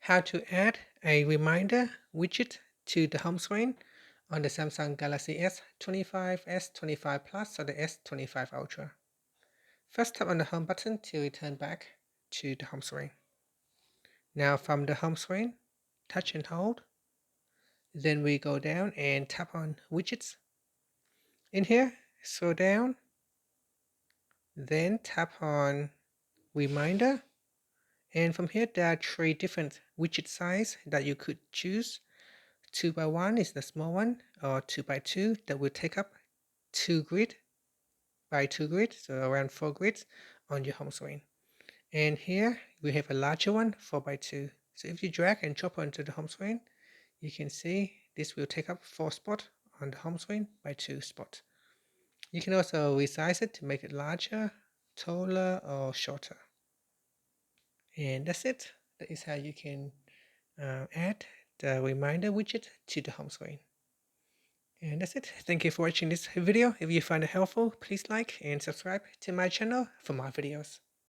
how to add a reminder widget to the home screen on the Samsung Galaxy S25, S25 Plus, or the S25 Ultra. First, tap on the home button to return back to the home screen. Now from the home screen, touch and hold. Then we go down and tap on widgets. In here, scroll down, then tap on reminder. And from here, there are 3 different widget size that you could choose. 2x1 is the small one, or 2x2 that will take up 2 grid by 2 grid, so around 4 grids on your home screen. And here we have a larger one, 4x2. So if you drag and drop onto the home screen, you can see this will take up 4 spots on the home screen by 2 spots. You can also resize it to make it larger, taller, or shorter. And that's it. That is how you can add the reminder widget to the home screen. And that's it. Thank you for watching this video. If you find it helpful, please like and subscribe to my channel for more videos.